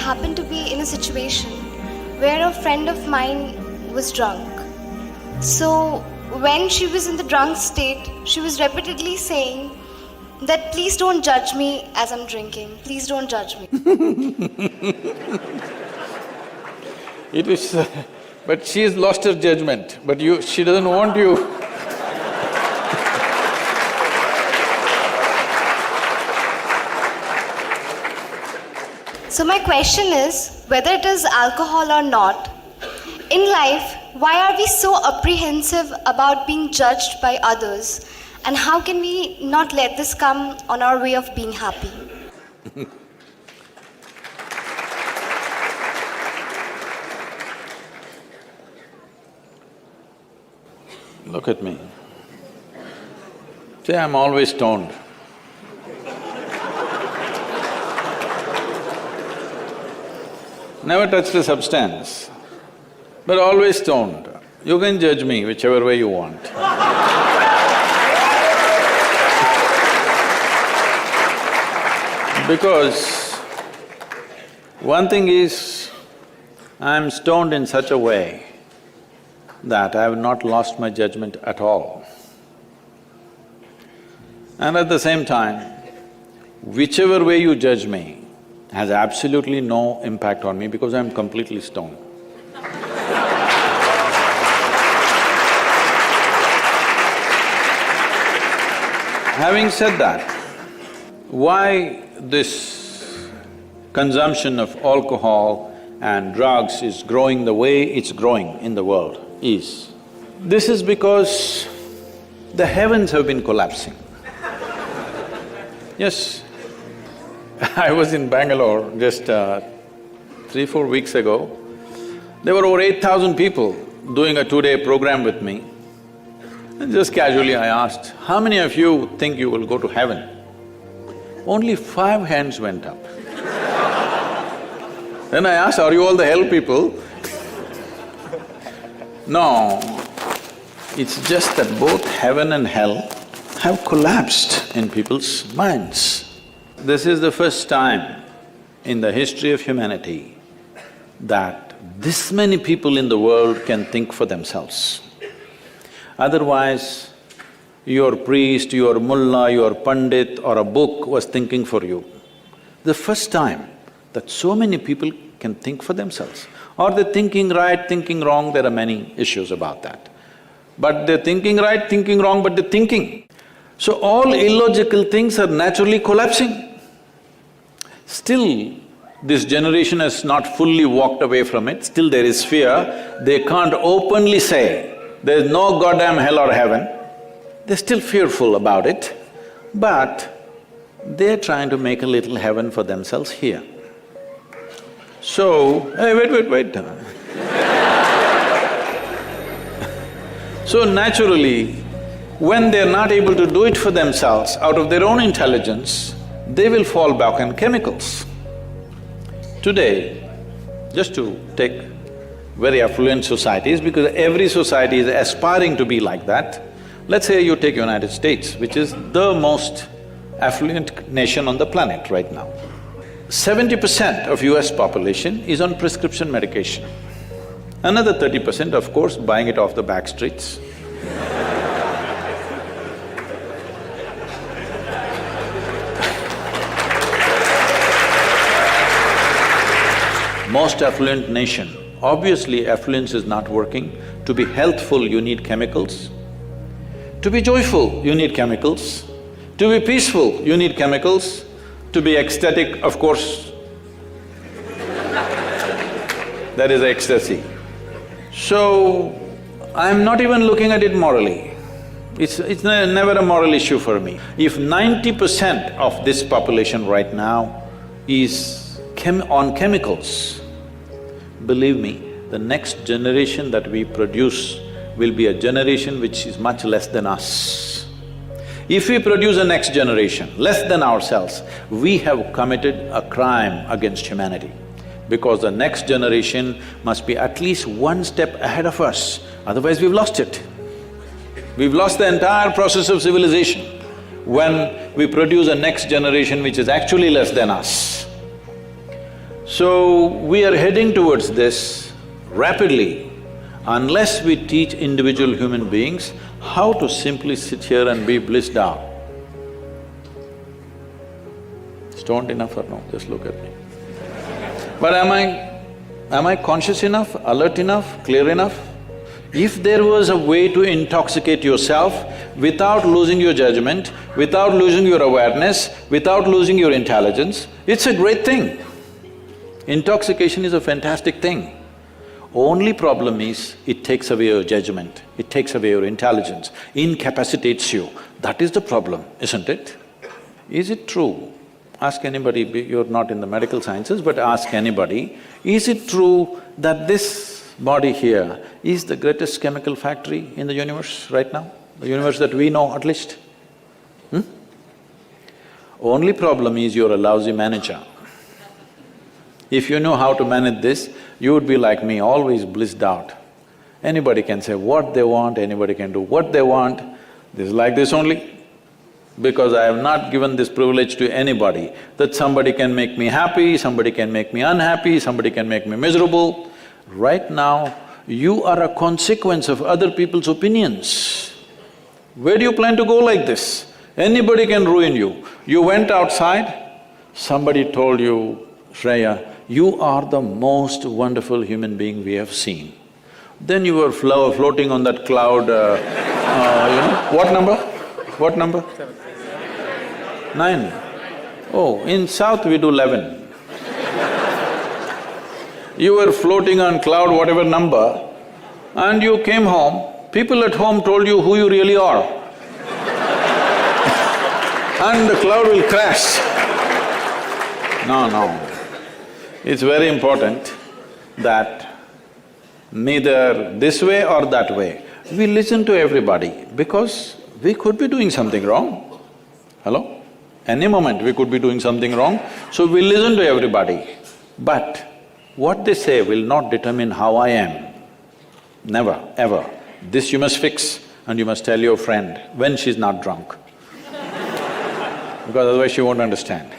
happened to be in a situation where a friend of mine was drunk. So when she was in the drunk state, she was repeatedly saying that please don't judge me as I'm drinking. Please don't judge me. It is… but she's lost her judgment, but she doesn't want you. So my question is, whether it is alcohol or not, in life, why are we so apprehensive about being judged by others? And how can we not let this come on our way of being happy? Look at me. See, I'm always stoned. Never touched a substance, but always stoned. You can judge me whichever way you want. Because one thing is, I'm stoned in such a way that I have not lost my judgment at all. And at the same time, whichever way you judge me has absolutely no impact on me because I'm completely stoned. Having said that, why this consumption of alcohol and drugs is growing the way it's growing in the world is, this is because the heavens have been collapsing. Yes, I was in Bangalore just 3-4 weeks ago. There were over 8,000 people doing a 2-day program with me. And just casually I asked, how many of you think you will go to heaven? Only 5 hands went up. Then I asked, are you all the hell people? No, it's just that both heaven and hell have collapsed in people's minds. This is the first time in the history of humanity that this many people in the world can think for themselves. Otherwise, your priest, your mullah, your pandit or a book was thinking for you. The first time that so many people can think for themselves. Or they're thinking right, thinking wrong, there are many issues about that. But they're thinking right, thinking wrong, but they're thinking. So all illogical things are naturally collapsing. Still, this generation has not fully walked away from it, still there is fear. They can't openly say, there's no goddamn hell or heaven. They're still fearful about it, but they're trying to make a little heaven for themselves here. So, hey, wait. So naturally, when they're not able to do it for themselves out of their own intelligence, they will fall back on chemicals. Today, just to take very affluent societies, because every society is aspiring to be like that. Let's say you take United States, which is the most affluent nation on the planet right now. 70% of US population is on prescription medication. Another 30%, of course, buying it off the back streets. Most affluent nation, obviously affluence is not working. To be healthful, you need chemicals. To be joyful, you need chemicals. To be peaceful, you need chemicals. To be ecstatic, of course, that is ecstasy. So, I'm not even looking at it morally. It's never a moral issue for me. If 90% of this population right now is on chemicals, believe me, the next generation that we produce will be a generation which is much less than us. If we produce a next generation less than ourselves, we have committed a crime against humanity, because the next generation must be at least one step ahead of us, otherwise we've lost it. We've lost the entire process of civilization when we produce a next generation which is actually less than us. So, we are heading towards this rapidly unless we teach individual human beings how to simply sit here and be blissed out. Stoned enough or no? Just look at me. But am I conscious enough, alert enough, clear enough? If there was a way to intoxicate yourself without losing your judgment, without losing your awareness, without losing your intelligence, it's a great thing. Intoxication is a fantastic thing. Only problem is, it takes away your judgment, it takes away your intelligence, incapacitates you. That is the problem, isn't it? Is it true? Ask anybody, you're not in the medical sciences, but ask anybody, is it true that this body here is the greatest chemical factory in the universe right now? The universe that we know at least? Only problem is you're a lousy manager. If you know how to manage this, you would be like me, always blissed out. Anybody can say what they want, anybody can do what they want. This is like this only. Because I have not given this privilege to anybody, that somebody can make me happy, somebody can make me unhappy, somebody can make me miserable. Right now, you are a consequence of other people's opinions. Where do you plan to go like this? Anybody can ruin you. You went outside, somebody told you, Shreya, you are the most wonderful human being we have seen. Then you were floating on that cloud, what number? What number? 9. Oh, in South we do 11. You were floating on cloud whatever number and you came home, people at home told you who you really are. And the cloud will crash. No. It's very important that neither this way or that way, we listen to everybody because we could be doing something wrong. Hello? Any moment we could be doing something wrong, so we listen to everybody. But what they say will not determine how I am. Never, ever. This you must fix and you must tell your friend when she's not drunk. Because otherwise she won't understand.